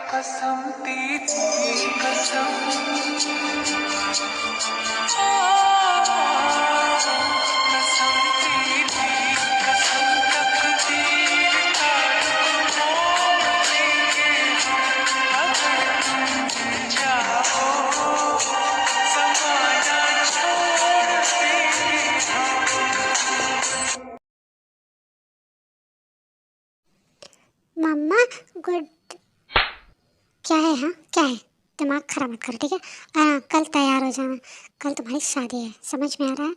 कसम तेरी कसम कसम तेरी कसम तकदीर का मोड़ देंगे हम अगर तुम चाहो ज़माना छोड़ देंगे हम। मम्मा गुड। क्या है? हाँ क्या है? दिमाग खराब मत करो, ठीक है? हाँ कल तैयार हो जाना, कल तुम्हारी शादी है, समझ में आ रहा है?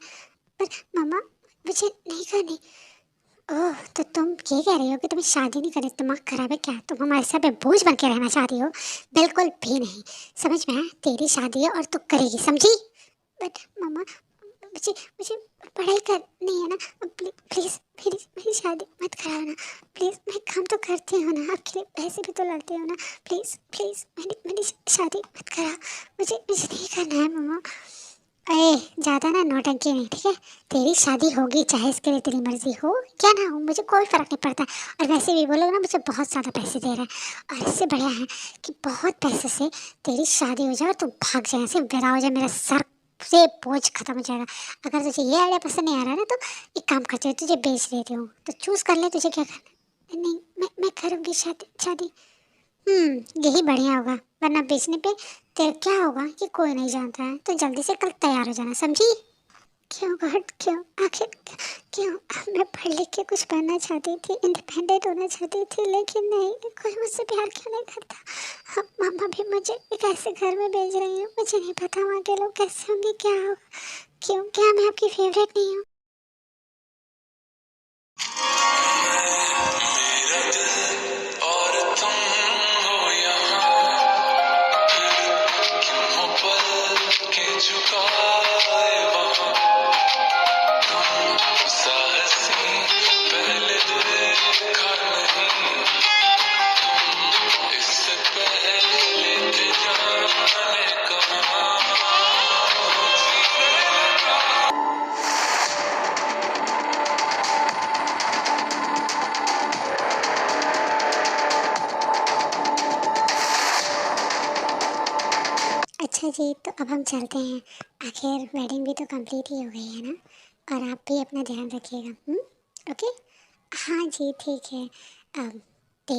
पर मम्मा मुझे नहीं करनी। ओह तो तुम ये कह रही हो कि तुम्हें शादी नहीं करनी? दिमाग खराब है क्या? तुम हमारे सर पे बोझ बन के रहना चाहती हो? बिल्कुल भी नहीं। समझ में आया? तेरी शादी है और तू करेगी, समझी? बट मम्मा मुझे मुझे पढ़ाई करनी है ना, प्लीज़ मेरी मेरी शादी मत कराओ ना प्लीज़। मैं काम तो करती हूँ ना, आपके लिए पैसे भी तो लाती हूँ ना। प्लीज़ प्लीज़ मेरी मेरी शादी मत कराओ। मुझे मुझे नहीं करना है मम्मा। अरे ज़्यादा ना नौटंकी नहीं, ठीक है? तेरी शादी होगी चाहे इसके लिए तेरी मर्जी हो क्या ना हो, मुझे कोई फ़र्क नहीं पड़ता। और वैसे भी वो लोग ना मुझे बहुत ज़्यादा पैसे दे रहे हैं, और इससे बढ़िया है कि बहुत पैसे से तेरी शादी हो जाए और तू भाग जाए, ऐसे विदा हो जाए, मेरा सर से बोझ खत्म हो जाएगा। अगर तुझे ये आइडिया पसंद नहीं आ रहा है ना, तो एक काम करती हूँ, तुझे बेच देती हूँ, तो चूज़ कर ले तुझे क्या करना है। नहीं मैं करूँगी शादी शादी। यही बढ़िया होगा, वरना बेचने पे तेरा क्या होगा कि कोई नहीं जानता है। तो जल्दी से कल तैयार हो जाना, समझी? क्यों गॉड क्यों? आखिर क्यों? मैं पढ़ लिख के कुछ बनना चाहती थी, इंडिपेंडेंट होना चाहती थी, लेकिन नहीं, कोई मुझसे प्यार क्यों नहीं करता? मम्मा भी मुझे एक ऐसे घर में भेज रही है, मुझे नहीं पता वहाँ के लोग कैसे होंगे, क्या होगा। क्यों? क्या मैं आपकी फेवरेट नहीं हूँ? मेरा दिल और तुम हो यहाँ, फिर क्यों हो पल के झुकाए वहाँ। तुम सा हंसी पहले देखा नहीं, तुम इससे पहले थे जाने कहाँ। अच्छा जी, तो अब हम चलते हैं। आखिर वेडिंग भी तो कंप्लीट ही हो गई है ना, और आप भी अपना ध्यान रखिएगा। ओके। हाँ जी ठीक है। अब ते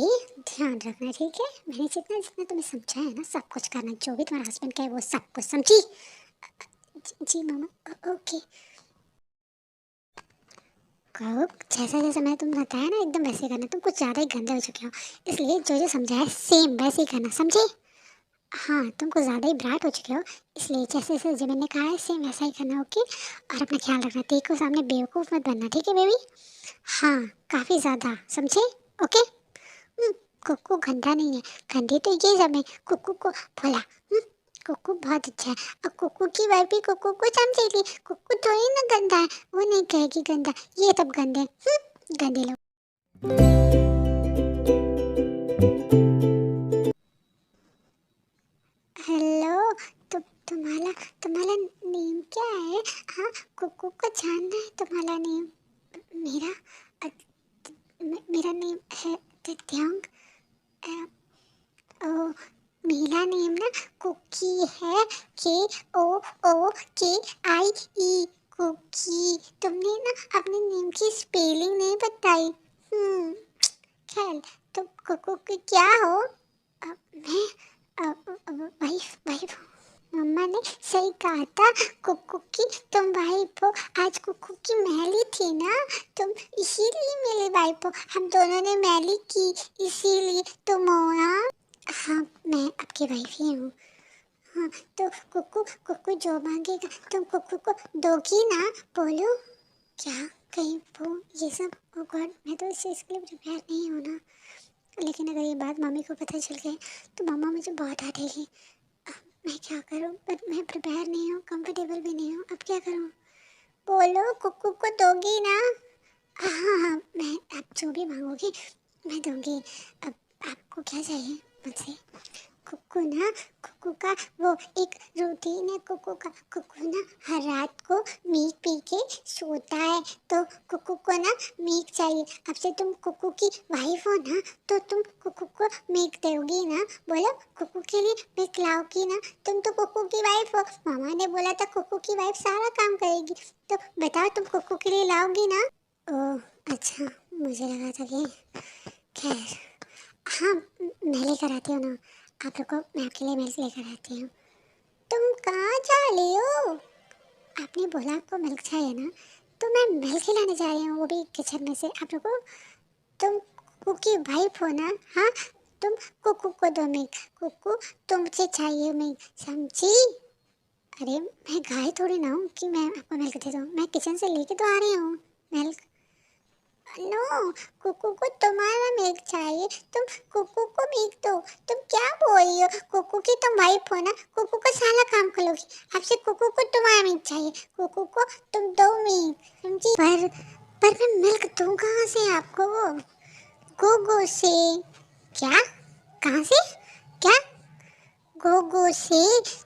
ध्यान रखना, ठीक है? मैंने जितना जितना तुम्हें समझाया है ना, सब कुछ करना, जो भी तुम्हारे हस्बैंड का है वो सब कुछ, समझी? जी मामा। ओके। कहो जैसा जैसा मैं तुम बताया ना एकदम वैसे करना, तुम कुछ ज़्यादा ही गंदे हो चुके हो, इसलिए जो जो समझाया सेम वैसे ही करना, समझे? हाँ तुम कुछ ज़्यादा ही ब्राइट हो चुके हो, इसलिए जैसे जैसे जो मैंने कहा है सेम वैसा ही करना, ओके? और अपना ख्याल रखना, देखो सामने बेवकूफ़ मत बनना, ठीक है बेबी? हाँ काफ़ी ज़्यादा, समझे? ओके। कुक्कू गंदा नहीं है, गंदे तो ये सब है। कुक्कू को बोला। कुक्कू बहुत अच्छा है, और कुक्कू की वाइफ भी कुक्कू को समझेगी। कुक्कू थोड़ी ना गंदा है, वो नहीं कहेगी गंदा, ये सब गंदे गंदे लोग। हेलो, तुम्हारा तुम्हारा नेम क्या है? हाँ कुक्कू को जानना है तुम्हारा नेम? मेरा मेरा नेम है दिव्यांग। ओ मेरा नेम ना कुकी है, के ओ ओ के आई ई, कुकी। तुमने ना अपने नेम की स्पेलिंग नहीं बताई। खैर तुम कुकू की क्या हो? मैं वाइफ वाइफ हूँ। मम्मा ने सही कहा था, कुकू की तुम वाइफ हो। आज कुकू की मैली थी ना, तुम इसीलिए मेरी वाइफ हो। हम दोनों ने मैली की, इसीलिए तुम हो। हाँ मैं आपकी वाइफ ही हूँ। हाँ तो कुकू कुकू जो मांगेगा तुम कुकू को दोगी ना? बोलो। क्या? कहीं वो ये सब? ओ गॉड, मैं तो इस चीज़ के लिए प्रिपेयर नहीं हूँ ना। लेकिन अगर ये बात मम्मी को पता चल गई तो मम्मा मुझे बहुत डांटेगी। मैं क्या करूँ? बट मैं प्रिपेयर नहीं हूँ, कंफर्टेबल भी नहीं हूँ, अब क्या करूँ? बोलो कुकू को दोगी ना? हाँ हाँ मैं, आप जो भी मांगोगी मैं दूंगी। अब आपको क्या चाहिए मुझसे? कुकू का वो एक रूटीन है कुकू का। कुकू ना हर रात को मिल्क पी के सोता है, तो कुकू को ना मिल्क चाहिए। अब से तुम कुकू की वाइफ हो ना, तो तुम कुकू को मिल्क दोगी ना? बोलो, कुकू के लिए मिल्क लाओगी ना? तुम तो कुकू की वाइफ हो, मामा ने बोला था कुकू की वाइफ सारा काम करेगी, तो बताओ तुम कुकू के लिए लाओगी ना? ओह अच्छा, मुझे लगा था कि खैर, हाँ मैं लेकर आती हूँ ना, आप लोग को मैं आपके लिए मिल्क लेकर आती हूँ। तुम कहाँ जा रही हो? आपने बोला आपको मिल्क चाहिए ना, तो मैं मिल्क खिलाने जा रही हूँ, वो भी किचन में से आप लोग को। तुम कुकू की वाइफ हो ना? हाँ, तुम कुकू को दो मिल्क। कुकू तुमसे चाहिए मिल्क, समझी? अरे मैं गाय थोड़ी ना हूँ कि मैं आपको मिल्क दे दूँ, मैं किचन से लेके तो आ रही हूँ मिल्क। नो, कुकू को तुम्हारा मिल्क चाहिए, तुम कुकू को मिल्क दो। तुम क्या बोल रही हो? कुकू की तुम वाइफ हो ना, कुकू को सारा काम करोगी, आपसे कुकू को तुम्हारा मिल्क चाहिए, कुकू को तुम दो मिल्क, समझी? पर मैं मिल्क दूँ कहाँ से आपको? गोगो से। क्या? कहाँ से? क्या? गोगो से?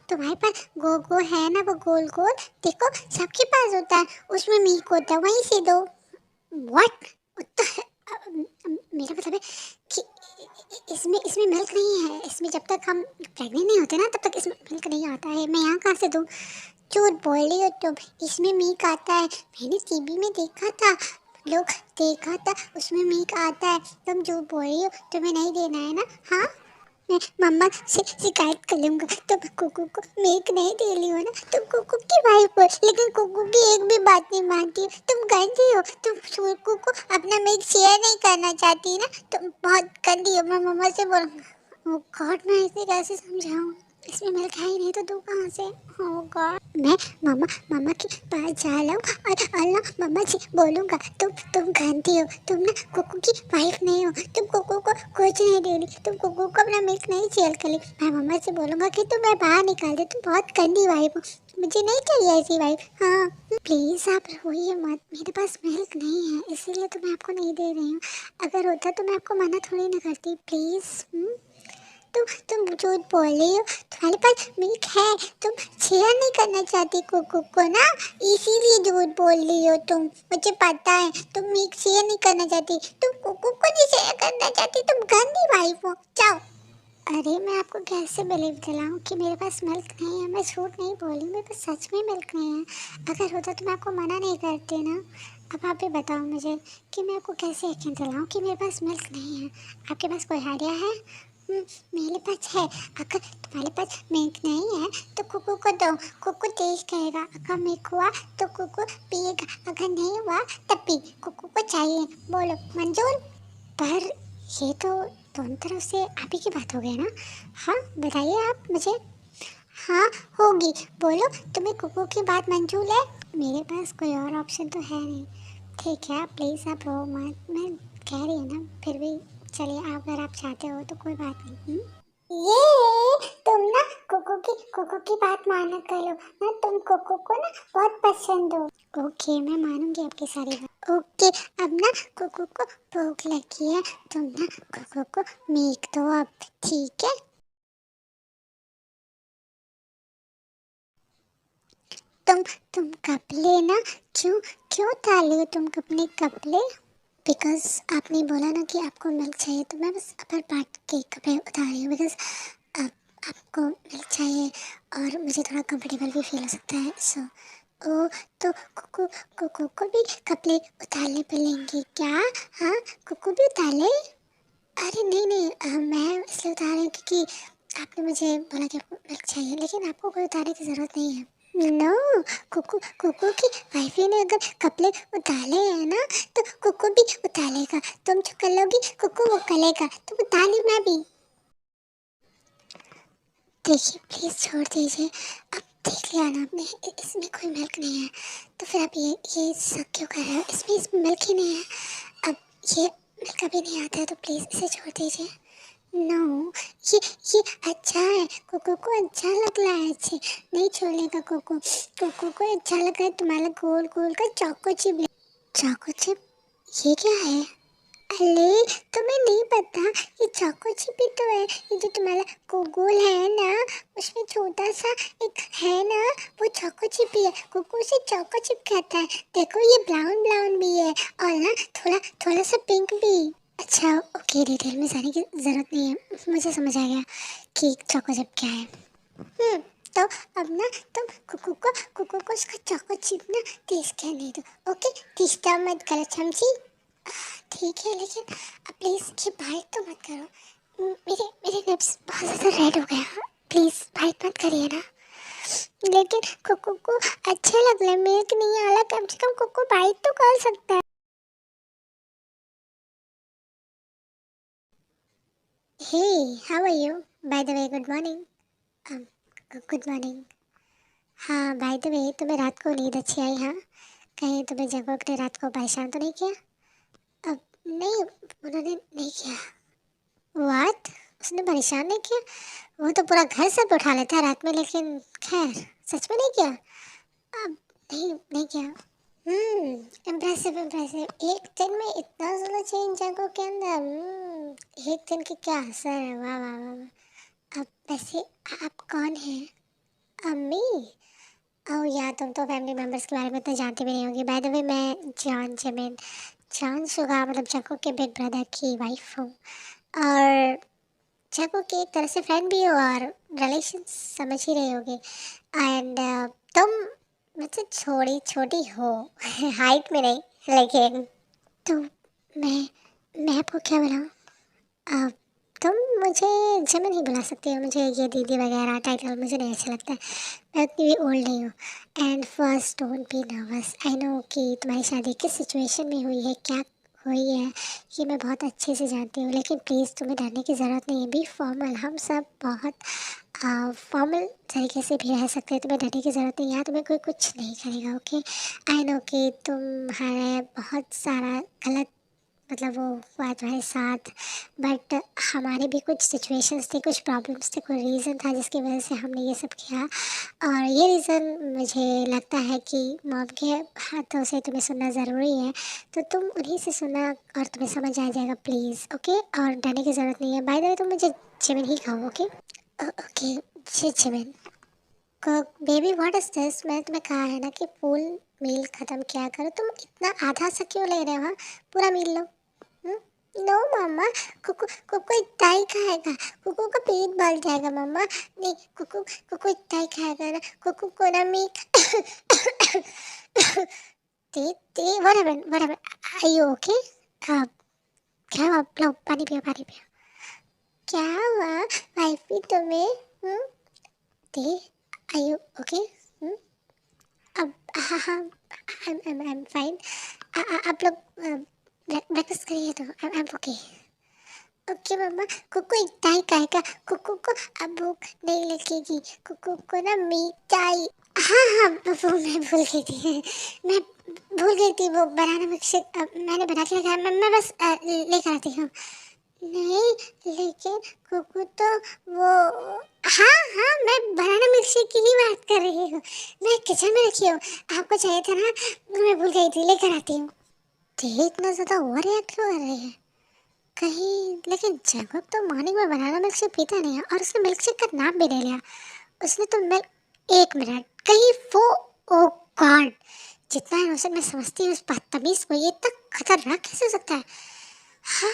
तुम्हारे पास गोगो है ना, वो गोल गोल, देखो सबके पास होता है, उसमें मिल्क होता है, वहीं से दो। व्हाट? मेरा मतलब है कि इसमें इसमें मिल्क नहीं है, इसमें जब तक हम प्रेग्नेंट नहीं होते ना तब तक इसमें मिल्क नहीं आता है, मैं यहाँ कहाँ से दूँ? झूठ बोल रही हो तुम, इसमें मिल्क आता है, मैंने टीवी में देखा था, लोग देखा था उसमें मिल्क आता है, तुम झूठ बोल रही हो, तुम्हें नहीं देना है ना? हाँ, मैं मम्मा से शिकायत कर लूँगा, तुम कुकू को मिल्क नहीं दे रही हो ना, तुम कुकू की वाइफ हो, लेकिन कुकू की एक भी बात नहीं मानती हो, तुम गंदी हो, तुम कुकू को अपना मिल्क शेयर नहीं करना चाहती ना, तुम बहुत गंदी हो, मैं मम्मा से बोलूँगा। ओह गॉड, मैं इसे कैसे समझाऊँ? इसमें मिल्क है ही नहीं तो दूँ कहाँ से? ओह गॉड, मैं मामा मामा के पास जा रहा हूँ और अल्लाह मम्मा से बोलूँगा तुम गंदी हो, तुम ना कुकू की वाइफ नहीं हो, तुम कुकू को कुछ नहीं दे रही, तुम कुकू को अपना मिल्क नहीं शेयर कर ली। मैं मम्मा से बोलूँगा कि तुम्हें बाहर निकाल दे, तुम बहुत गंदी वाइफ हो, मुझे नहीं चाहिए ऐसी वाइफ। हाँ प्लीज़ आप रोइए मत, मेरे पास मिल्क नहीं है इसीलिए तो मैं आपको नहीं दे रही हूँ, अगर होता तो मैं आपको मना थोड़ी ना करती। प्लीज़ तुम झूठ बोल रही हो, तुम्हारे पास मिल्क है, तुम शेयर नहीं करना चाहती कुकू को ना, इसीलिए झूठ बोल रही हो तुम, मुझे पता है तुम मिल्क शेयर नहीं करना चाहती, तुम कुकू को नहीं शेयर करना चाहती, तुम गंदी वाइफ हो, जाओ। अरे मैं आपको कैसे बिलीव दिलाऊं कि मेरे पास मिल्क नहीं है? मैं झूठ नहीं बोली, मेरे पास सच में मिल्क नहीं है, अगर होता तो मैं आपको मना नहीं करती ना। अब आप भी बताओ मुझे कि मैं आपको कैसे यकीन दिलाऊं कि मेरे पास मिल्क नहीं है? आपके पास कोई आइडिया है? मेरे पास है, अगर तुम्हारे पास मिल्क नहीं है तो कुकू को दो, कुकू टेस्ट करेगा, अगर मिल्क हुआ तो कुकू पिएगा, अगर नहीं हुआ तब भी कुकू को चाहिए, बोलो मंजूर? पर ये तो दोनों तरफ से आप ही की बात हो गई ना। हाँ बताइए आप मुझे। हाँ होगी, बोलो तुम्हें कुकू की बात मंजूर है? मेरे पास कोई और ऑप्शन तो है नहीं। ठीक है प्लीज़ आप रो मत, मैं कह रही हूँ ना, फिर भी चलिए आप अगर आप चाहते हो तो कोई बात नहीं। ये तुम ना कुकू की बात माना करो ना, तुम कुकू को ना बहुत पसंद हो। ओके मैं मानूंगी आपकी सारी बात। ओके अब ना कुकू को भूख लगी है, तुम ना कुकू को मिल्क दो अब, ठीक है? तुम कपड़े ना क्यों क्यों उतार रही हो तुम अपने कपड़े? बिकॉज आपने बोला ना कि आपको मिल्क चाहिए, तो मैं बस अपर पार्ट के कपड़े उतार रही हूँ, बिकॉज आपको मिल्क चाहिए और मुझे थोड़ा कंफर्टेबल भी फील हो सकता है, सो ओ तो कुकू कुकू को भी कपड़े उतारने पड़ेंगे क्या? हाँ कुकू भी उतार ले? अरे नहीं नहीं मैं इसलिए उतार रही हूँ क्योंकि आपने मुझे बोला कि आपको मिल्क चाहिए, लेकिन आपको कोई उतारने की ज़रूरत नहीं है। नो, कुकू कुकू की वाइफी ने अगर कपड़े उतारे हैं ना तो कुकू भी उतारेगा, तुम जो कर लोगी कुकू वो करेगा, तुम उतार ली मैं भी। देखिए प्लीज़ छोड़ दीजिए, अब देख लिया ना आपने, इसमें कोई मिल्क नहीं है, तो फिर आप ये शक क्यों कर रहे हो? इसमें मिल्क ही नहीं है, अब ये मिल्क अभी नहीं आता है, तो प्लीज़ इसे छोड़ दीजिए। नो, ये ये अच्छा है, कुकू को अच्छा लग रहा है, अच्छे नहीं छोड़ेगा कुकू, कुकू को अच्छा लग रहा है तुम्हारा गोल गोल का चोको चिप। चोको चिप ये क्या है? अरे तुम्हें नहीं पता, ये चोको चिप्पी तो है, ये जो तुम्हारा गोल है ना, उसमें छोटा सा एक है ना, वो चोको चिप्पी है। कुकू से चोको चिप खाता है। देखो ये ब्राउन ब्राउन भी है और ना थोड़ा थोड़ा सा पिंक भी। अच्छा ओके, डिटेल में जाने की ज़रूरत नहीं है, मुझे समझ आ गया कि चोको चिप क्या है। तो अब ना तुम कुकू को उसका चोको चिप ना टेस्ट करने दो। ओके, डिस्टर्ब मत करो समझी। ठीक है लेकिन प्लीज़ ये बाइट तो मत करो। मेरे मेरे लिप्स बहुत ज़्यादा रेड हो गया। प्लीज़ बाइट मत करिए ना। लेकिन कुकू को अच्छा लग रहा है, मिल्क नहीं आला, कम से कम कुकू बाइट तो कर सकता है। Hey, how are you? By the way good morning. Good morning. हाँ बाय द वे, तुम्हें रात को नींद अच्छी आई? हाँ, कहीं तुम्हें जगह के रात को परेशान तो नहीं किया? अब नहीं, उन्होंने नहीं किया। व्हाट? उसने परेशान नहीं किया? वो तो पूरा घर से उठा लेता है रात में, लेकिन खैर सच में नहीं किया? अब नहीं नहीं किया। इम्प्रेसिव इम्प्रेसिव, एक दिन में इतना ज़्यादा चेंज जगहों के अंदर। एक दिन के क्या असर है, वाह वाह वाह वाह। अब वैसे आप कौन हैं? अम्मी? ओह या तुम तो फैमिली मेम्बर्स के बारे में इतना जानते भी नहीं होगी। बाय द वे मैं जॉन जिमिन, जॉन सुगा मतलब जको के बिग ब्रदर की वाइफ हूँ, और जको की एक तरह से फ्रेंड भी हो, और रिलेशन समझ ही रहे होगे। एंड तुम मुझसे छोटी छोटी हो हाइट में नहीं, लेकिन तो मैं आपको क्या बताऊँ? अब तुम मुझे जिमिन ही बुला सकते हो, मुझे ये दीदी वगैरह टाइटल मुझे नहीं अच्छा लगता है। मैं उतनी भी ओल्ड नहीं हूँ। And first don't be nervous, I know कि तुम्हारी शादी किस सिचुएशन में हुई है, क्या हुई है, ये मैं बहुत अच्छे से जानती हूँ, लेकिन प्लीज़ तुम्हें डरने की ज़रूरत नहीं है। बी फॉर्मल, हम सब बहुत फॉर्मल तरीके से भी रह सकते हैं। तुम्हें डरने की ज़रूरत नहीं है, यहाँ तुम्हें कोई कुछ नहीं करेगा। ओके, आई नो कि तुम्हारे बहुत सारा गलत मतलब वो हुआ तुम्हारे साथ, बट हमारे भी कुछ सिचुएशंस थे, कुछ प्रॉब्लम्स थे, कोई रीज़न था जिसकी वजह से हमने ये सब किया। और ये रीज़न मुझे लगता है कि मॉम के हाथों से तुम्हें सुनना ज़रूरी है, तो तुम उन्हीं से सुनना और तुम्हें समझ आ जाएगा प्लीज़। ओके, और डरने की ज़रूरत नहीं है। बाय द वे तुम मुझे जिमिन ही कहो। ओके ओके जी Jimin. Baby what is this? मैंने तुम्हें कहा है ना कि फुल मील ख़त्म किया करो, तुम इतना आधा सा क्यों ले रहे हो? हाँ, पूरा मील लो। नो मम्मा, कुकू कुकू इतना ही खाएगा, कुकू का पेट भर जाएगा मम्मा। नहीं, कुकू कुकू इतना ही खाएगा ना, कुकू को ना मीट दे दे। What happened are you okay? अब क्या हुआ? लो पानी पियो, पानी पियो। क्या हुआ वाइफी तुम्हें? दे, आर यू ओके? अब हाँ हाँ, आई एम फाइन। आप लोग ब्रेकफास्ट करिए तो आई एम ओके। ओके मम्मा, कुकू इतना ही खाएगा, कुकू को अब भूख नहीं लगेगी, कुकू को ना मिठाई। हाँ हाँ, वो मैं भूल गई थी मैं भूल गई थी, वो बनाना मिल्कशेक मैंने बना के रखा है, मैं बस लेकर आती हूँ। नहीं लेकिन कुकू तो वो, हाँ हाँ, मैं बनाना मिल्कशेक की ही बात कर रही हूँ, मैं किचन में रखी हूँ, आपको चाहिए था ना, मैं भूल गई थी, लेकर आती हूँ। ये इतना ज़्यादा ओवर रिएक्ट क्यों कर रही है कहीं? लेकिन जैकब तो मॉर्निंग में बनाना मिल्क शेक पीता नहीं है, और उसने मिल्क शेक का नाम भी ले लिया। उसने तो मिल्क, एक मिनट, कहीं वो, ओ गॉड, जितना इनोसेंट मैं समझती हूँ उस बदतमीज को, ये इतना खतरनाक कैसे हो सकता है? हाँ,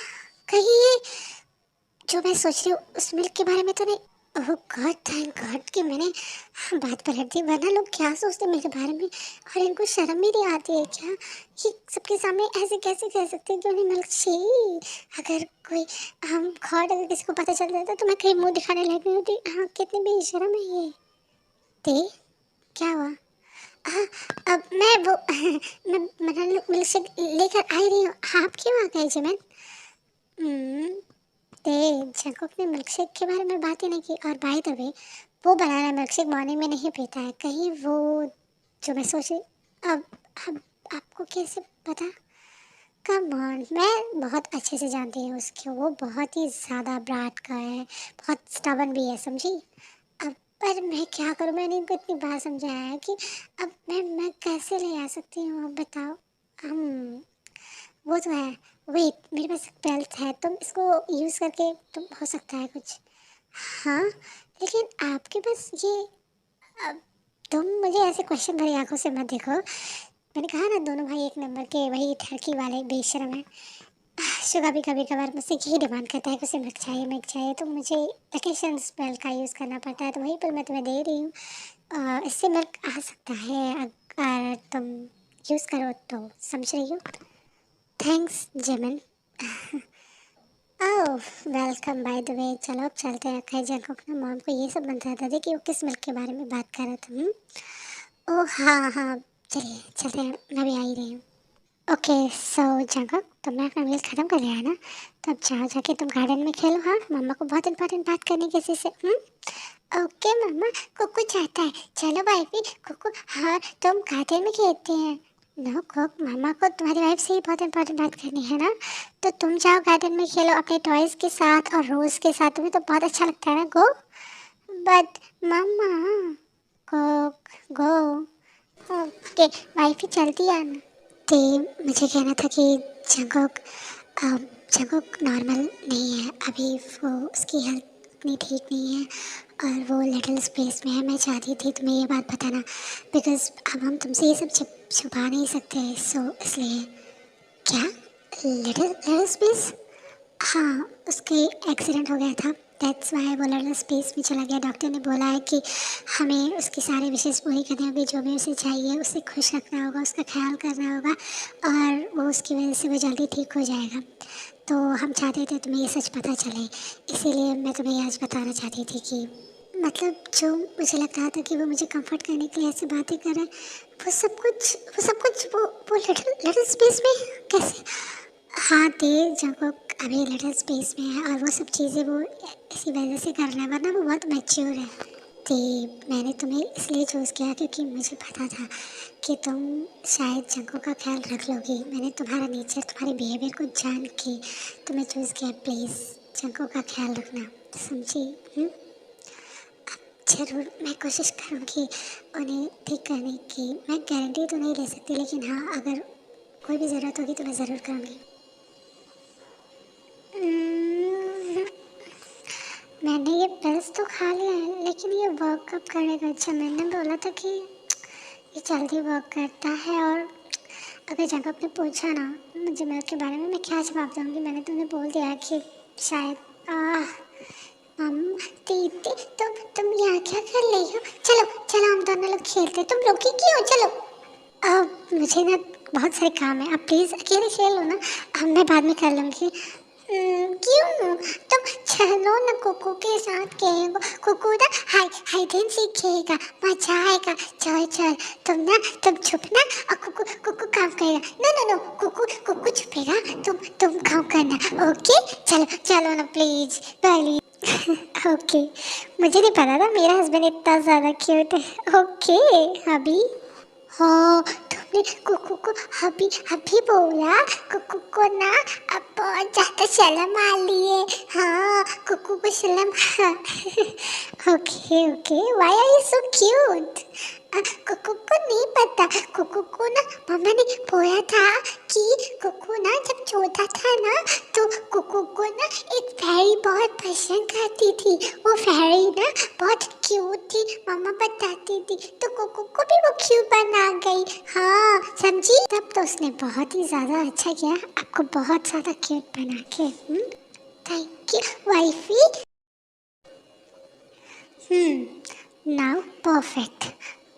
कहीं ये जो मैं सोच रही हूँ उस मिल्क के बारे में तो नहीं? ओह गॉड, थैंक गॉड कि मैंने बात पलट दी, वरना लोग क्या सोचते मेरे बारे में, और इनको शर्म भी नहीं आती है क्या कि सबके सामने ऐसे कैसे कह सकते हैं कि उन्हें मिल्क चाहिए? अगर कोई हम गॉड, अगर किसी को पता चल जाता तो मैं कहीं मुंह दिखाने लगी होती। हाँ, कितनी बेशर्म है ये। दे, क्या हुआ? हाँ, अब मैं वो मैं मिल्क शेक लेकर आ ही रही हूँ, आप क्यों आ गए जिमिन? ते जैकब ने मिल्कशेक के बारे में बात ही नहीं की, और बाय द वे वो बनाना मिल्कशेक मॉर्निंग में नहीं पीता है, कहीं वो जो मैं सोच रही। अब अब आपको कैसे पता? कम ऑन, मैं बहुत अच्छे से जानती हूँ उसको, वो बहुत ही ज़्यादा ब्राट का है, बहुत स्टबन भी है समझी। अब पर मैं क्या करूँ, मैंने इनको इतनी बार समझाया है कि अब मैं कैसे ले आ सकती हूँ, अब बताओ। हम वो तो है, वेट, मेरे पास एक बेल्ट है, तुम इसको यूज़ करके तुम हो सकता है कुछ। हाँ, लेकिन आपके पास ये अब तुम मुझे ऐसे क्वेश्चन भरी आँखों से मत देखो। मैंने कहा ना दोनों भाई एक नंबर के वही ठरकी वाले बेशर्म हैं। शुगा भी कभी-कभार मुझसे यही डिमांड करता है कि उसे मिल्क चाहिए तो मुझे वेकेशन स्पेल का यूज़ करना पड़ता है, तो वही पर मैं तुम्हें दे रही हूँ। इससे मिल्क आ सकता है अगर तुम यूज़ करो तो, समझ रही हो? Thanks Jemin. Oh! Welcome by the way. चलो अब चलते हैं। खैर जैकब ने मॉम को ये सब बताता था कि वो किस मिल्क के बारे में बात कर रहा था। ओह! हाँ, हाँ, चलिए चलते हैं, मैं भी आ ही रही हूँ। ओके सो जैकब तुमने अपना मील ख़त्म कर लिया है ना? तो अब जाओ जाके तुम गार्डन में खेलो। हाँ, मम्मा को बहुत इम्पोर्टेंट बात करनी है किसी से। ओके मम्मा, कुकू चाहता है। चलो भाई कुकू, हाँ, तुम गार्डन में खेलते हैं। नो कुक, मम्मा को तुम्हारी वाइफ से ही बहुत इम्पोर्टेंट बात करनी है ना, तो तुम जाओ गार्डन में खेलो अपने टॉयज़ के साथ और रोज़ के साथ, तुम्हें तो बहुत अच्छा लगता है ना, go. But mamma, cook, go. Okay wife ही चलती है ना। तो मुझे कहना था कि जंगोक जंगोक नॉर्मल नहीं है अभी, वो उसकी हेल्थ इतनी ठीक नहीं है और वो लिटिल स्पेस में है। मैं चाहती थी तुम्हें ये बात बताना, बिकॉज अब हम तुमसे ये सब छुपा नहीं सकते, सो इसलिए। क्या लिटिल लिटिल स्पेस? हाँ, उसके एक्सीडेंट हो गया था, दैट्स वाई वो लिटिल स्पेस में चला गया। डॉक्टर ने बोला है कि हमें उसकी सारी विशेष पूरी करनी होगी, जो भी उसे चाहिए उसे खुश रखना होगा, उसका ख्याल करना होगा और वो उसकी वजह से वो जल्दी ठीक हो जाएगा। तो हम चाहते थे तुम्हें ये सच पता चले, इसीलिए मैं तुम्हें आज बताना चाहती थी कि मतलब जो मुझे लग रहा था कि वो मुझे कंफर्ट करने के लिए ऐसी बातें कर रहा है, वो सब कुछ वो लिटिल लिटिल स्पेस में कैसे? हाँ, तेज जगह अभी लिटिल स्पेस में है और वो सब चीज़ें वो इसी वजह से कर रहा है, वरना वो बहुत मैच्योर है। तो मैंने तुम्हें इसलिए चूज़ किया क्योंकि मुझे पता था कि तुम शायद जंगों का ख्याल रख लोगी। मैंने तुम्हारा नेचर, तुम्हारे बिहेवियर को जान के तुम्हें चूज़ किया। प्लीज़ जंगों का ख्याल रखना, समझी? ज़रूर मैं कोशिश करूँगी उन्हें ठीक करने की। मैं गारंटी तो नहीं ले सकती, लेकिन हाँ, अगर कोई भी ज़रूरत होगी तो मैं ज़रूर करूँगी। उम्म, मैंने ये पिल्स तो खा लिया है, लेकिन ये वर्क कब करेगा? अच्छा, मैंने बोला था कि ये जल्दी वर्क करता है। और अगर जगह ने पूछा ना मुझे मिल्क के बारे में, मैं क्या जवाब दूँगी? मैंने तुम्हें बोल दिया कि शायद मम्मा, दीदी, तुम यहाँ क्या कर रही हो? चलो चलो हम दोनों लोग खेलते हैं, तुम रुकी क्यों? चलो। अब मुझे ना बहुत सारे काम है, आप प्लीज़ अकेले खेल लो ना, मैं बाद में कर लूँगी। क्यों? तुम चलो ना कुकू के साथ खेलो, कुकू ना हाइड एंड सीक खेलेगा, मजा आएगा। चल चल, तुम छुपना और कुकू कुकू काम करेगा। नो नो नो, कुकू कुकू छुपेगा, तुम काम करना। ओके चलो चलो ना प्लीज प्लीज। ओके, मुझे नहीं पता था मेरा हस्बैंड इतना ज़्यादा क्यूट है। ओके अभी, हाँ, तुमने कुकू को अभी अभी बोला, कुकू को ना अब बहुत ज़्यादा शर्म आ रही है। हाँ, कुकू को शर्म। Okay okay, why are you so cute? कुकू को नहीं पता, कुकू को ना मम्मा ने बोला था कि कुकू ना जब छोटा था ना तो कुकू को ना एक फेरी बहुत पसंद करती थी। वो फेरी ना बहुत क्यूट थी, मम्मा बताती थी, तो कुकू को भी वो क्यूट बना गई। हाँ समझी? तब तो उसने बहुत ही ज़्यादा अच्छा किया आपको बहुत ज़्यादा क्यूट बना के। Thank you wifey. Now perfect.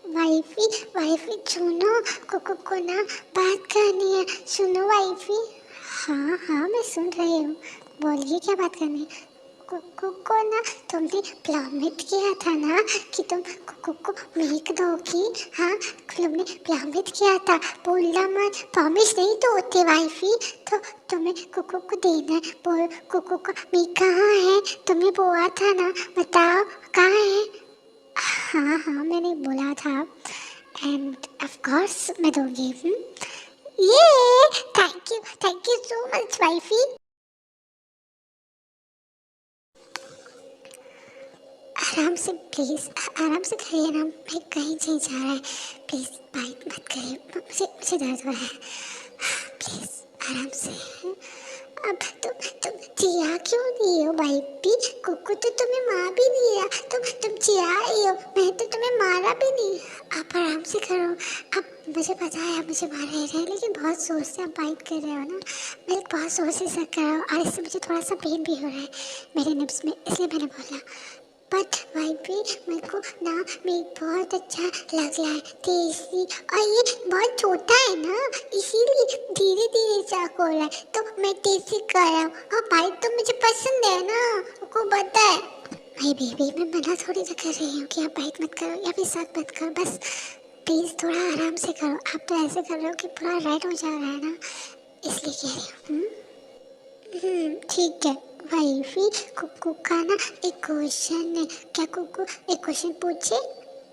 Wifey wifey सुनो, कुकू को ना बात करनी है, सुनो वाइफी। हाँ हाँ मैं सुन रही हूँ, बोलिए क्या बात करनी है? कुकू को ना तुमने प्रॉमिस किया था ना कि तुम कुकू को मिल्क दोगी। हाँ, तुमने प्रॉमिस किया था, बोलना मत, प्रॉमिस नहीं तोड़ते वाइफी। तो तुम्हें कुकू को देना है, बोल कुकू का मिल्क कहाँ है? तुमने बोला था ना, बताओ कहाँ है? हाँ हाँ मैंने बोला था, एंड ऑफ कोर्स मैं दूंगी। ये thank you so much wifey. आराम से प्लीज़, आराम से करिए ना, मैं कहीं नहीं जा रहा है, प्लीज़ बाइट मत करिए, मुझे मुझे दर्द हो रहा है, प्लीज़ आराम से। अब तुम चिया क्यों नहीं हो भाई भी? कुकू तो तुम्हें मार भी नहीं रहा, तुम चिया रही हो, मैं तो तुम्हें मारा भी नहीं। आप आराम से करो। अब मुझे पता है आप मुझे मार रहे हैं, लेकिन बहुत जोर से आप बाइट कर रहे हो ना, मैं बहुत जोर से सर कर रहा हूँ और इससे मुझे थोड़ा सा पेन भी हो रहा है मेरे निब्स में, इसलिए मैंने बोला। बट भाई भी मेरे को ना मीट बहुत अच्छा लग रहा है, टेस्टी, और ये बहुत छोटा है ना, इसीलिए धीरे धीरे चाकू हो रहा है, तो मैं टेस्टी कर रहा हूँ। और भाई तो मुझे पसंद है ना, आपको पता है। भाई बेबी मैं मना थोड़ी ना कर रही हूँ कि आप बाइट मत करो या फिर साथ मत करो, बस प्लीज़ थोड़ा आराम से करो। आप तो ऐसे कर रहे हो कि पूरा रेड हो जा रहा है ना, इसलिए कह रही हूँ। ठीक है। वाइफी कुकू का ना एक क्वेश्चन है, क्या कुकू एक क्वेश्चन पूछे?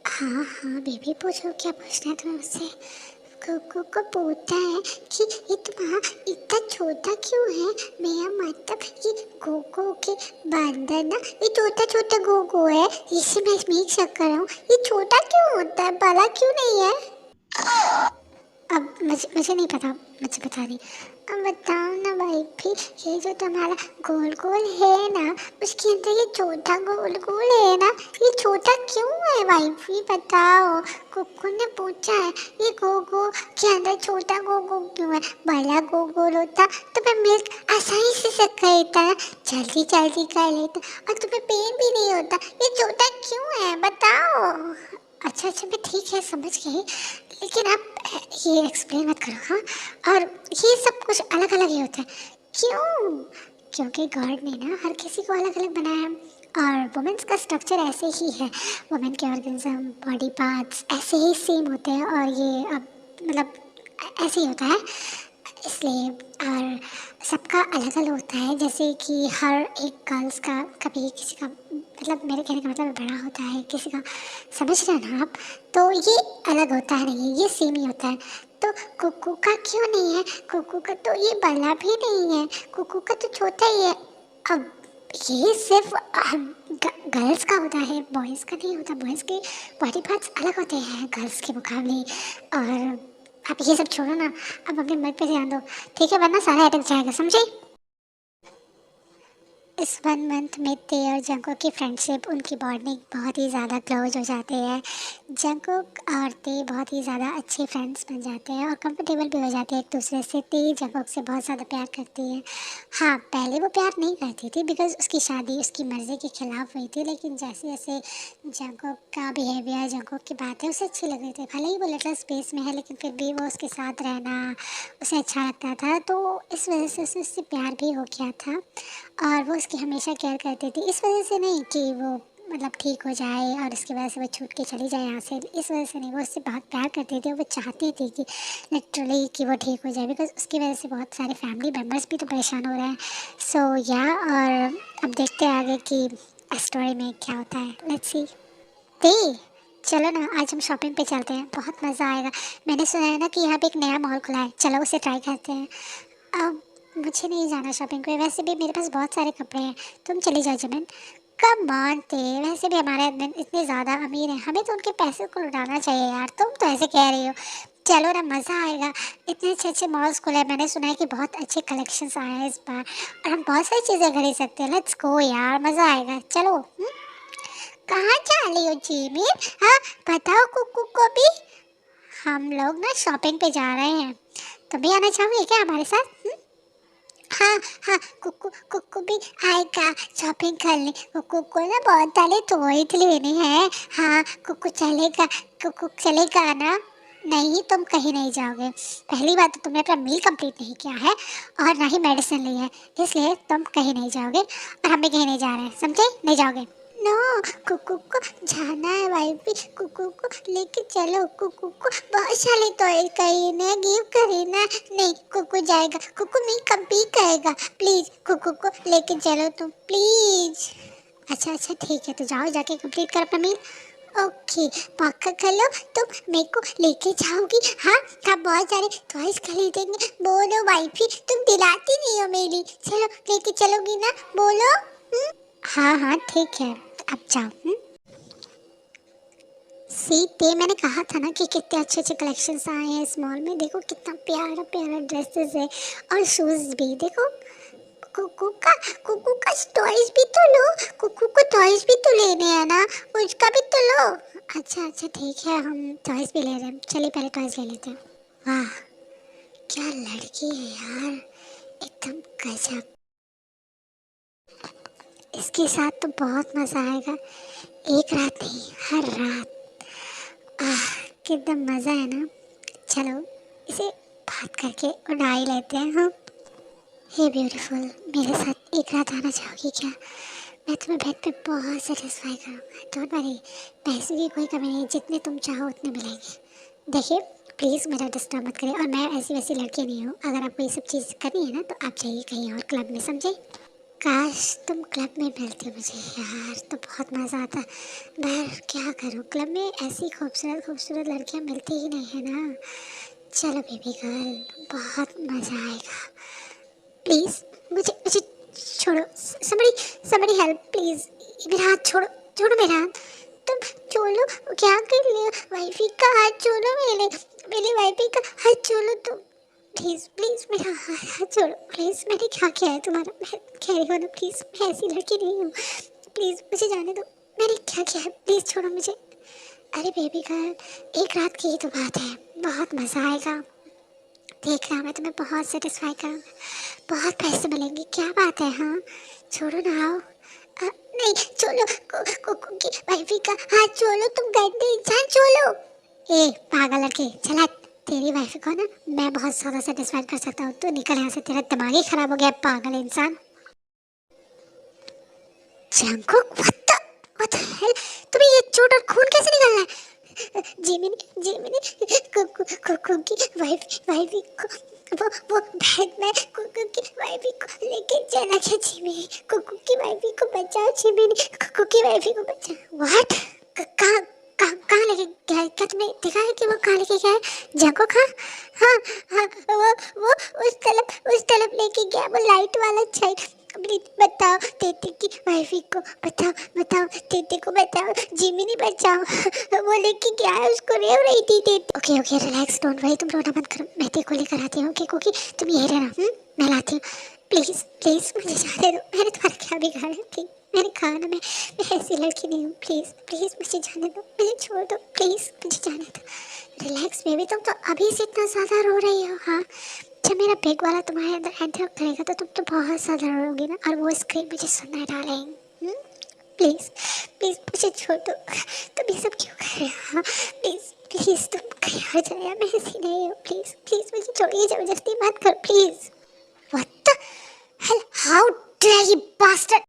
हाँ हाँ बेबी पूछो, क्या पूछना है तुम्हें मुझसे? कुकू को पूछता है कि ये तुम्हारा इतना छोटा क्यों है? मेरा मतलब ये गोगो के बंदर ना, ये छोटा छोटा गोगो है, इसे मैं मिक्स कर रहा हूँ, ये छोटा क्यों होता है, बड़ा क्यों नहीं है? अब मुझे नहीं पता, मुझे बता रही। अब बताओ ना भाई भी, ये जो तुम्हारा गोल गोल है ना, उसके अंदर ये छोटा गोल गोल है ना, ये छोटा क्यों है भाई भी, बताओ। कुक्कू ने पूछा है ये गोगो के अंदर छोटा गोगो क्यों है? बड़ा गोगोल होता तो मैं मिल्क आसानी से सकता लेता, जल्दी जल्दी कर लेता और तुम्हें पेन भी नहीं होता, ये छोटा क्यों है बताओ। अच्छा अच्छा मैं ठीक है समझ गई, लेकिन आप ये एक्सप्लेन मत करो हाँ। और ये सब कुछ अलग अलग ही होता है क्यों? क्योंकि गॉड ने ना हर किसी को अलग अलग बनाया है, और वुमेन्स का स्ट्रक्चर ऐसे ही है, वुमेन के ऑर्गेनिज्म बॉडी पार्ट्स ऐसे ही सेम होते हैं, और ये अब मतलब ऐसे ही होता है, इसलिए। और सबका अलग अलग होता है, जैसे कि हर एक गर्ल्स का कभी किसी का मतलब, मेरे कहने का मतलब बड़ा होता है, किसी का समझ रहे हैं ना आप, तो ये अलग होता है नहीं, ये सेम ही होता है। तो कुकू का क्यों नहीं है? कुकू का तो ये बड़ा भी नहीं है, कुकू का तो छोटा ही है। अब ये सिर्फ गर्ल्स का होता है, बॉयज़ का नहीं होता, बॉयज़ के बॉडी पार्ट्स अलग होते हैं गर्ल्स के मुकाबले। और आप ये सब छोड़ो ना, अब अपने मर्द पे ध्यान दो, ठीक है, वरना सारा अटक जाएगा, समझे? इस 1 मंथ में ते और जंगकोक की फ्रेंडशिप, उनकी बॉन्डिंग बहुत ही ज़्यादा क्लोज हो जाते हैं। जंगकोक और ते बहुत ही ज़्यादा अच्छे फ्रेंड्स बन जाते हैं और कंफर्टेबल भी हो जाते हैं एक दूसरे से। ते जंगकोक से बहुत ज़्यादा प्यार करती है। हाँ पहले वो प्यार नहीं करती थी बिकॉज उसकी शादी उसकी मर्ज़ी के खिलाफ हुई थी, लेकिन जैसे जैसे जंगकोक का बिहेवियर, जंगकोक की बातें उसे अच्छी लग रही थी, भले ही वो लिटिल स्पेस में है लेकिन फिर भी वो उसके साथ रहना उसे अच्छा लगता था, तो इस वजह से उससे प्यार भी हो गया था और वो उसकी हमेशा केयर करती थी। इस वजह से नहीं कि वो मतलब ठीक हो जाए और इसकी वजह से वो छूट के चली जाए यहाँ से, इस वजह से नहीं, वो उससे बहुत प्यार करती थी, वो चाहती थी कि लिटरली कि वो ठीक हो जाए, बिकॉज उसकी वजह से बहुत सारे फैमिली मेम्बर्स भी तो परेशान हो रहे हैं। सो या और अब देखते हैं आगे कि स्टोरी में क्या होता है, लेट्स सी। ते चलो ना आज हम शॉपिंग पे चलते हैं, बहुत मज़ा आएगा। मैंने सुना है ना कि यहाँ पे एक नया मॉल खुला है, चलो उसे ट्राई करते हैं। अब मुझे नहीं जाना शॉपिंग पे, वैसे भी मेरे पास बहुत सारे कपड़े हैं, तुम चली जाओ जमीन। कब मानते, वैसे भी हमारे admin इतने ज़्यादा अमीर हैं, हमें तो उनके पैसे को लुटाना चाहिए यार, तुम तो ऐसे कह रही हो। चलो ना मज़ा आएगा, इतने अच्छे अच्छे मॉल्स खुले हैं, मैंने सुना है कि बहुत अच्छे कलेक्शंस आए हैं इस बार और हम बहुत सारी चीज़ें खरीद सकते हैं। लेट्स गो यार, मज़ा आएगा, चलो। कहाँ जा रही हो जिमिन? हाँ बताओ कुकू को भी। हम लोग ना शॉपिंग पे जा रहे हैं, तुम भी आना चाहोगे क्या हमारे साथ? हाँ हाँ कुकू कुकू भी आएगा शॉपिंग करने, कुकू को ना बहुत सारे टॉयज लेने हैं। हाँ कुकू चलेगा, कुकू चलेगा ना? नहीं तुम कहीं नहीं जाओगे, पहली बात तो तुमने अपना मील कंप्लीट नहीं किया है और ना ही मेडिसिन ली है, इसलिए तुम कहीं नहीं जाओगे और हम भी कहीं नहीं जा रहे हैं, समझे? नहीं जाओगे? नो कुकू को जाना है भाई भी, कुकू को लेके चलो, कुकू को बहुत सारे टॉय खरीदने गिव खरीदना। नहीं कुकू जाएगा, कुकू नहीं कभी कहेगा, प्लीज कुकू को लेके चलो तुम प्लीज। अच्छा अच्छा ठीक है, तो जाओ जाके कंप्लीट कर अपना मील। ओके पक्का कर लो, तुम मेरे को लेके जाओगी? हाँ हम बहुत सारे टॉयज खरीदेंगे, बोलो वाइफी, तुम दिलाती नहीं हो मेरी, चलो लेके चलोगी ना, बोलो। हाँ हाँ ठीक है अब जाओ। सीते मैंने कहा था ना कि कितने अच्छे अच्छे कलेक्शंस आए हैं इस मॉल में, देखो कितना प्यारा प्यारा ड्रेसेस है और शूज़ भी देखो, कुकू का टॉयज भी तो लो, कुकू को टॉयज भी तो लेने हैं ना, उसका भी तो लो। अच्छा अच्छा ठीक है, हम टॉयज भी ले रहे हैं, चलिए पहले टॉयज ले लेते हैं। वाह क्या लड़की है यार, एकदम गजब। इसके साथ तो बहुत मजा आएगा, एक रात नहीं हर रात। आह कितना मजा है ना। चलो इसे बात करके उड़ा ही लेते हैं हम। हे ब्यूटीफुल, मेरे साथ एक रात आना चाहोगी क्या? मैं तुम्हें बेड पे बहुत सेटिस्फाई करूँगा, डोंट वरी। पैसे की कोई कमी नहीं, जितने तुम चाहो उतने मिलेंगे। देखिए प्लीज़ मेरा डिस्टर्ब मत करिए, और मैं ऐसी वैसी लड़की नहीं हूँ। अगर आपको ये सब चीज़ करनी है ना तो आप जाइए कहीं और क्लब में, समझे? काश तुम क्लब में मिलती मुझे यार, तो बहुत मज़ा आता। पर क्या करूँ, क्लब में ऐसी खूबसूरत खूबसूरत लड़कियाँ मिलती ही नहीं है ना। चलो बेबी गर्ल, बहुत मज़ा आएगा। प्लीज़ मुझे मुझे छोड़ो, somebody हेल्प प्लीज़। मेरा हाथ छोड़ो, छोड़ो मेरा हाथ। तुम छोड़ो, क्या कर रहे हो? वाइफी का हाथ छोड़ो, मेरे वाइफी का हाथ छोड़ो तुम। प्लीज़ प्लीज़ मेरा हाथ छोड़ो प्लीज़। मैंने क्या किया है तुम्हारा? मैं कह रही हूँ ना प्लीज़, मैं ऐसी लड़की नहीं हूँ। प्लीज़ मुझे जाने दो, मैंने क्या किया है? प्लीज़ छोड़ो मुझे। अरे बेबी गर्ल, एक रात की ही तो बात है, बहुत मज़ा आएगा। देख रहा मैं तुम्हें बहुत सेटिस्फाई करूँगा, बहुत पैसे मिलेंगे। क्या बात है? हाँ छोड़ो ना, आओ। नहीं छोड़ो, की वाइफी का हाथ छोड़ो, तुम गंदे इंसान, छोड़ो। ए पागल लड़के, चला तेरी वाइफ को ना मैं बहुत ज़्यादा सेटिस्फाई कर सकता हूँ। तू निकल यहाँ से, तेरा दिमाग ही खराब हो गया पागल इंसान। जंगकुक व्हाट द हेल, तुम्हें ये चोट और खून कैसे निकल रहा है? जिमिनी कुकू की वाइफी को वो बैग में कुकू की वाइफी को लेके चला गया। जिमिनी कुकू की वाइफी को बचाओ, जिमिनी कुकू की वाइफी को बचाओ। व्हाट? कहाँ कहाँ लेके गया? क्या तुमने देखा है कि वो कहाँ लेके गया है? जंगकुक? हाँ हाँ वो उस तरफ लेके गया, वो लाइट वाला साइड। प्लीज बताओ तेते की वाइफी को, बताओ तेते को बताओ, जिमिनी बचाओ। वो लेके गया है, उसको रेव रही थी तेते। ओके रिलैक्स, डोंट वरी, तुम रोना मत करो, मैं तेरे को लेकर आती हूँ। ओके कुकी तुम यही रहना, मैं लाती हूँ। प्लीज प्लीज मुझे जाने दो, मैंने तुम्हारा क्या बिगाड़ा है? प्लीज मैंने कहा ना मैं ऐसी लड़की नहीं हूँ। प्लीज प्लीज मुझे जाने दो, मुझे छोड़ दो, प्लीज मुझे जाने दो। रिलैक्स बेबी, तुम तो अभी से इतना ज़्यादा रो रही हो। हाँ जब मेरा बैग वाला तुम्हारे अंदर एंटर करेगा तो तुम तो बहुत ज़्यादा रोगी ना, और वो स्क्रीन मुझे सुनना डालेंगे। प्लीज़ प्लीज़ मुझे छोड़ दो, तुम ये सब क्यों कर रहे हो? हाँ प्लीज़ प्लीज़ तुम कहीं हो जाए, मैं ऐसी नहीं हूँ। प्लीज़ प्लीज़ मुझे छोड़िए, जबरदस्ती मत करो please. What the hell, how dare you bastard.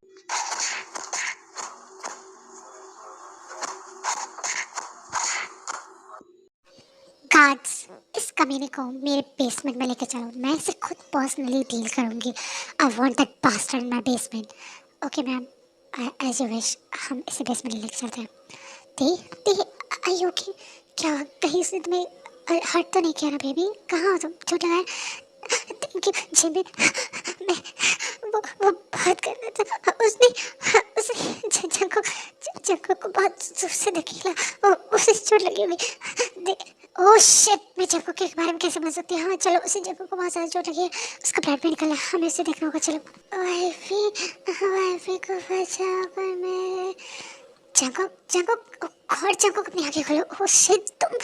Guards, इस कमीने को मेरे बेसमेंट में लेके चलो, मैं इसे खुद पर्सनली डील करूंगी। I want that bastard in my basement. Okay ma'am, as you wish, हम इसे बेसमेंट लेके चलते हैं। दे आई यू ओके? क्या कहीं से तुम्हें हर्ट तो नहीं किया ना बेबी? कहाँ हो तुम? चोट लगा है? Thank you Jimin. मैं वो बात कर रहा था, उसने जंको को बहुत जोर से धकेला, उसे चोट लगी हुई। ओह शिट, मैं जंको के बारे में कैसे बोल सकती हूँ? हाँ चलो, उसे जंको को बहुत ज़्यादा चोट लगी है, उसका ब्लड भी निकला, हमें उसे देखना होगा। चलो वाइफी को बचाओ, पर मैं जंको और जंको अपनी आंखें खोलो। ओह शिट तुम,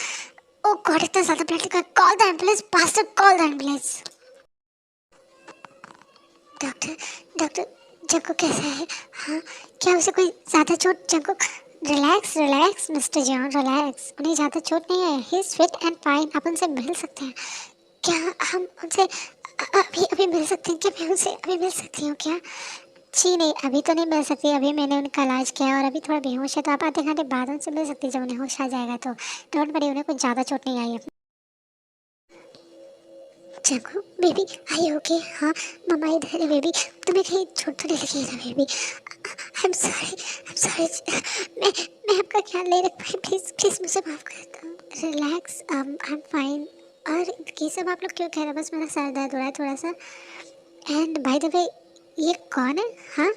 ओह गॉड इतना ज़्यादा ब्लड निकला, call the ambulance bastard, call the ambulance. Doctor जंको कैसा है? हाँ क्या उसे कोई ज़्यादा चोट? जंको रिलैक्स मिस्टर जॉन, रिलैक्स, उन्हें ज़्यादा चोट नहीं है, he is fit and fine. आप उनसे मिल सकते हैं क्या? हम उनसे अभी अभी मिल सकते हैं क्या? मैं उनसे अभी मिल सकती हूँ क्या? जी नहीं, अभी तो नहीं मिल सकती, अभी मैंने उनका इलाज किया है और अभी थोड़ा बेहोश है, तो आप आधे घंटे बाद उनसे मिल सकती है जब उन्हें होश आ जाएगा तो। डोंट वरी, उन्हें कुछ ज़्यादा चोट नहीं आई है। Junko baby I okay? हाँ मम्मा इधर है बेबी, तुम्हें कहीं चोट तो नहीं लगी है ना बेबी? आई एम सॉरी, मैं आपका ख्याल नहीं रख पाई, प्लीज़ प्लीज़ मुझे माफ़ कर दो। Relax, I am fine. और ये सब आप लोग क्यों कह रहे हो? बस मेरा सर दर्द हो रहा है थोड़ा सा। एंड बाय द वे ये कौन है? हाँ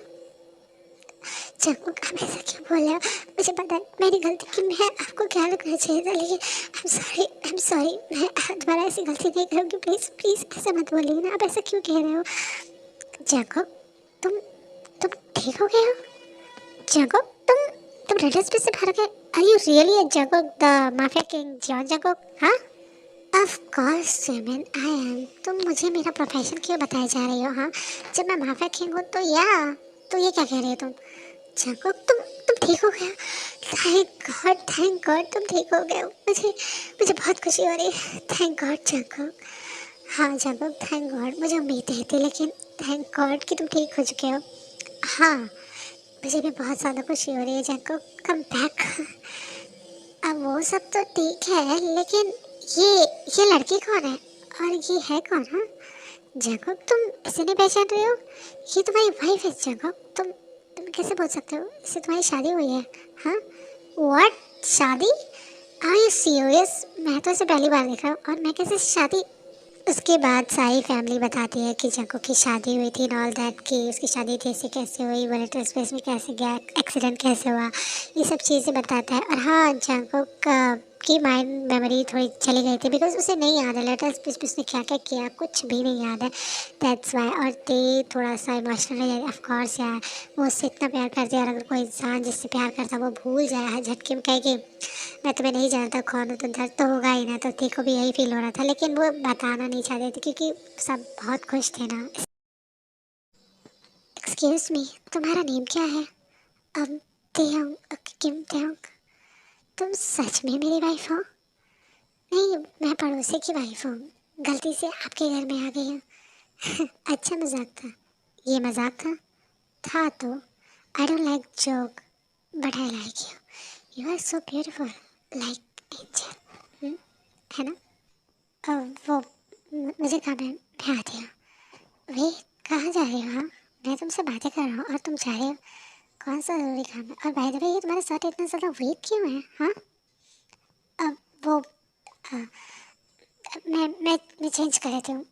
जंको, आप ऐसा क्यों बोल रहे हो? मुझे पता है मेरी गलती कि मैं आपको ख्याल रखना चाहिए था, लेकिन आई एम सॉरी, मैं दोबारा ऐसी गलती नहीं करूँगी। प्लीज़ प्लीज़ ऐसा मत बोलिए ना, आप ऐसा क्यों कह रहे हो? जंको तुम तुम ठीक हो गए हो? जंगकुक, तुम रेड स्पेस से बाहर गए? Are you really a Jungkook, the mafia king John Jungkook? हाँ, of course Jimin I am. तुम मुझे मेरा प्रोफेशन क्यों बताए जा रही हो? हाँ, जब मैं माफिया किंग हूँ तो या तो ये क्या कह रही हो तुम? जंगकुक, तुम ठीक हो गए? थैंक गॉड तुम ठीक हो गए हो। मुझे मुझे बहुत खुशी हो रही है। Thank God Jungkook. हाँ जंगकुक, थैंक गॉड। मुझे उम्मीद नहीं थी लेकिन थैंक गॉड कि तुम ठीक हो चुके हो। हाँ, मुझे भी बहुत ज़्यादा खुशी हो रही है जंगकुक। Come back. अब वो सब तो ठीक है लेकिन ये ये लड़की कौन है और ये है कौन? हाँ जंगकुक, तुम इसे नहीं पहचान रहे हो? ये तुम्हारी वाइफ है जंगकुक। तुम कैसे बोल सकते हो इससे तुम्हारी शादी हुई है? हाँ, व्हाट, शादी? Are you serious? मैं तो इसे पहली बार देख रहा हूँ और मैं कैसे शादी? उसके बाद सारी फैमिली बताती है कि जंको की शादी हुई थी, ऑल दैट, कि उसकी शादी कैसे कैसे हुई, वॉलेटर स्पेस में कैसे गया, एक्सीडेंट कैसे हुआ, ये सब चीज़ें बताता है। और हाँ, जंको की माइंड मेमोरी थोड़ी चली गई थी बिकॉज उसे नहीं याद है लेटर स्पेस में उसने क्या क्या किया, कुछ भी नहीं याद है। That's why. और ते थोड़ा सा इमोशनल है, ऑफ कोर्स यार। वो उससे इतना प्यार करती है और अगर कोई इंसान जिससे प्यार करता वो भूल जाए हर झटके में, कहे कि मैं तुम्हें नहीं जानता कौन हो, तो दर्द तो होगा ही ना। तो तेरे को भी यही फील हो रहा था लेकिन वो बताना नहीं चाहते थे क्योंकि सब बहुत खुश थे ना। एक्सक्यूज मी, तुम्हारा नेम क्या है? अब तेहोंग, किम तेहोंग। तुम सच में मेरी वाइफ हो? नहीं, मैं पड़ोसी की वाइफ हूँ, गलती से आपके घर में आ गई हूँ। अच्छा मजाक था। ये मजाक था? था तो। I don't like joke but I like you. You are so beautiful, like angel, है ना? वो मुझे काम है, मैं आती हूँ। वे, कहाँ जा रही हो? हाँ, मैं तुमसे बातें कर रहा हूँ और तुम जा रहे हो? कौन सा ज़रूरी काम है? और बाय द वे ये तुम्हारा शर्ट इतना ज़्यादा वेट क्यों है? हाँ, अब वो मैं चेंज कर लेती हूँ।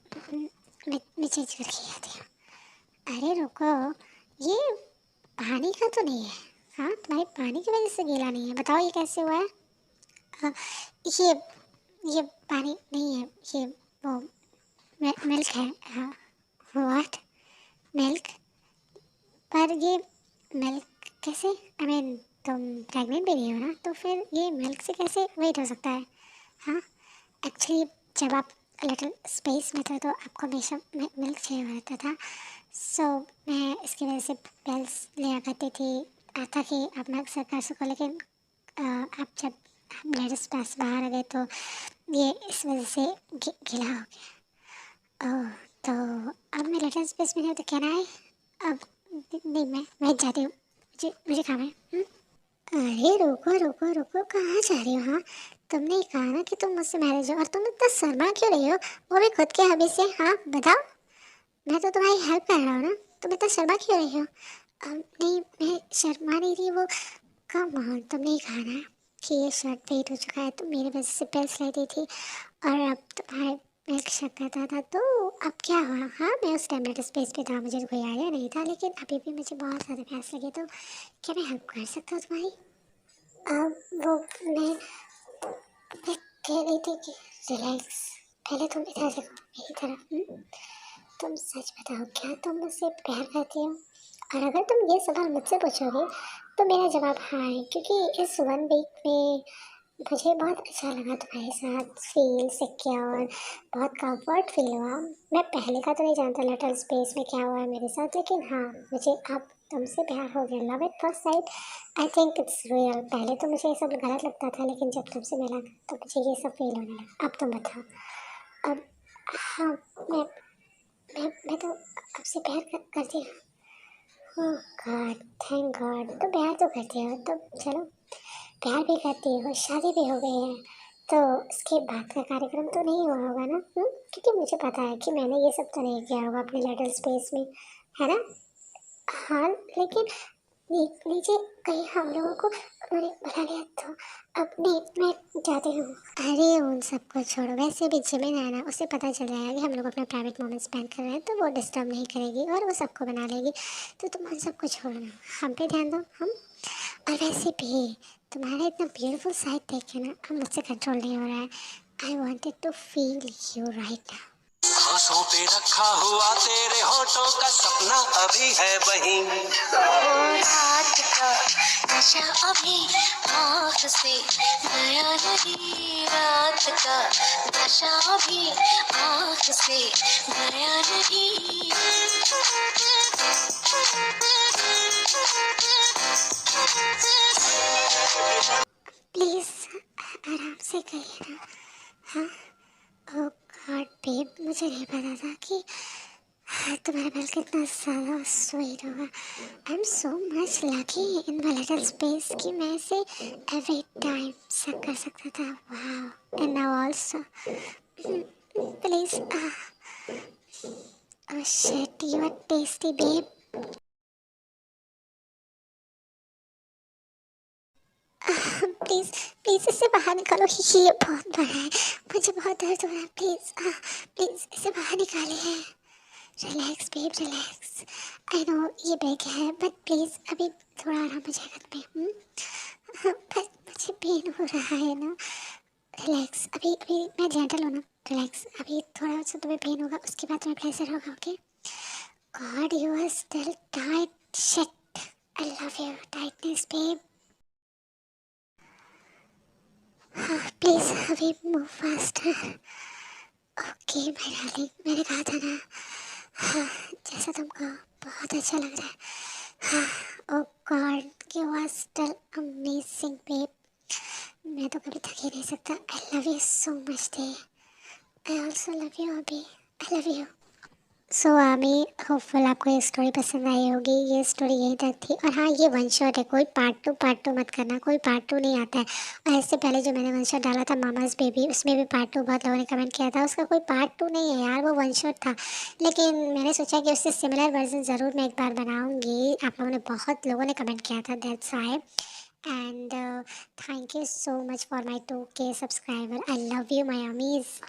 मैं चेंज करके आती हूँ। अरे रुको, ये पानी का तो नहीं है? हाँ, तुम्हारे पानी की वजह से गीला नहीं है? बताओ ये कैसे हुआ है? अ, ये ये पानी नहीं है, ये वो मिल्क है। हाँ, व्हाट, मिल्क? पर ये मिल्क कैसे? आई मीन तुम प्रेग्नेंट भी नहीं हो ना, तो फिर ये मिल्क से कैसे वेट हो सकता है? हाँ, एक्चुअली जब आप लिटिल स्पेस में थे तो आपको हमेशा मिल्क चाहिए रहता था। सो मैं इसकी वजह से पिल्स लिया करती थी ताकि आप मिल्क से कर सको। लेकिन आप जब लेडीज पास बाहर आ गए तो ये इस वजह से गीला हो गया। ओह, तो अब मैं लेटर स्पेस में हूँ तो कहना है अब? नहीं, मैं जाती हूँ, मुझे मुझे काम है। अरे रुको रुको रुको, कहाँ जा रही हो? हाँ, तुमने ही कहा ना कि तुम मुझसे मैरिज हो और तुम इतना शर्मा क्यों रही हो? वो भी खुद के हबी से। हाँ बताओ, मैं तो तुम्हारी हेल्प कर रहा हूँ ना, तुम इतना शर्मा क्यों रही हो? नहीं, मैं शर्मा नहीं रही। वो कम ऑन, तुमने ही कहा ना कि ये शर्ट पेट हो चुका है, तुम मेरी वजह से पैसे लाई दी थी और अब तुम्हारे मिल्क शक करता था तो अब क्या हुआ? हाँ, मैं उस टाइम लेटर स्पेस पे था, मुझे कोई आइडिया नहीं था लेकिन अभी भी मुझे बहुत ज़्यादा प्यास लगी, तो क्या मैं हेल्प कर सकता हूँ तुम्हारी? वो मैं कह रही थी कि रिलैक्स, पहले तुम इधर देखो मेरी तरफ। तुम सच बताओ, क्या तुम मुझसे प्यार करती हो? और अगर तुम ये सवाल मुझसे पूछोगे तो मेरा जवाब हाँ है, क्योंकि इस 1 वीक में मुझे बहुत अच्छा लगा तुम्हारे साथ, फील सिक्योर, बहुत कंफर्ट फील हुआ। मैं पहले का तो नहीं जानता लिटिल स्पेस में क्या हुआ है मेरे साथ, लेकिन हाँ, मुझे अब तुमसे प्यार हो गया। Love at first sight, I think it's real. पहले तो मुझे ये सब गलत लगता था लेकिन जब तुमसे मिला तो मुझे ये सब फील होने लगा। अब तुम बताओ। अब हाँ, मैं तो आपसे प्यार करती हूँ। ओह गॉड, थैंक गॉड। तो प्यार तो करती हो तो चलो, प्यार भी करती हो, शादी भी हो गई है, तो उसके बाद का कार्यक्रम तो नहीं हुआ होगा ना? क्योंकि मुझे पता है कि मैंने ये सब तो नहीं किया होगा अपने लिटिल स्पेस में, है ना? हाँ, लेकिन नीचे कहीं हम लोगों को उन्होंने बुला लिया तो अब नहीं, मैं जाती हूँ। अरे उन सबको छोड़ो, वैसे भी जिमिन है ना, उसे पता चल जाएगा कि हम लोग अपना प्राइवेट मोमेंट स्पेंड कर रहे हैं तो वो डिस्टर्ब नहीं करेगी और वो सबको बना लेगी। तो तुम उन सबको छोड़ो ना, हम पे ध्यान दो। हम, और वैसे भी तुम्हारा इतना ब्यूटीफुल साइड देख के ना अब मुझसे कंट्रोल नहीं हो रहा है। I wanted to feel you right now. सांसों पे रखा हुआ तेरे होठों का सपना अभी है वहीं। रात का नशा अभी आँख से गया नहीं, रात का नशा अभी आँख से गया नहीं। प्लीज़ आराम से कहिए ना। हाँ, ओह गॉड बेब, मुझे नहीं पता था कि तुम्हारा बिल कितना ज़्यादा स्वीट होगा। I am so much lucky in my little space कि मैं इसे एवरी टाइम सक कर सकता था। Wow, and now also please. Oh shit, you are tasty babe. Please please इसे बाहर निकालो, ये बहुत बड़ा है, मुझे बहुत दर्द हो रहा है। प्लीज़ प्लीज़ इसे बाहर निकालिए। Relax babe, relax. I know ये बिग है बट प्लीज़ अभी थोड़ा आराम हो जाएगा तुम्हें। बट मुझे पेन हो रहा है ना। रिलैक्स, अभी अभी मैं जेंटल हूँ ना। रिलैक्स, अभी थोड़ा सा तुम्हें पेन होगा, उसके बाद तुम्हें प्लेजर होगा। Okay god, you are still tight. Shit, I love you tightness babe. Please अभी move faster. Okay my darling, मैंने कहा था ना। हाँ, जैसा तुमको बहुत अच्छा लग रहा है। हाँ, oh god, you are still amazing babe. मैं तो कभी थक ही नहीं सकता। I love you so much day. I also love you अभी। I love you. सो आमी, होपफुल आपको ये स्टोरी पसंद आई होगी। ये स्टोरी यहीं तक थी। और हाँ, ये वन शॉट है, कोई पार्ट टू मत करना, कोई पार्ट टू नहीं आता है। और इससे पहले जो मैंने वन शॉट डाला था मामाज बेबी, उसमें भी पार्ट टू बहुत लोगों ने कमेंट किया था, उसका कोई पार्ट टू नहीं है यार, वो वन शॉट था। लेकिन मैंने सोचा कि उससे सिमिलर वर्जन ज़रूर मैं एक बार बनाऊँगी। आप लोगों ने बहुत लोगों ने कमेंट किया था, that's why. And thank you so much for my 2K subscriber. I love you my अमीज़।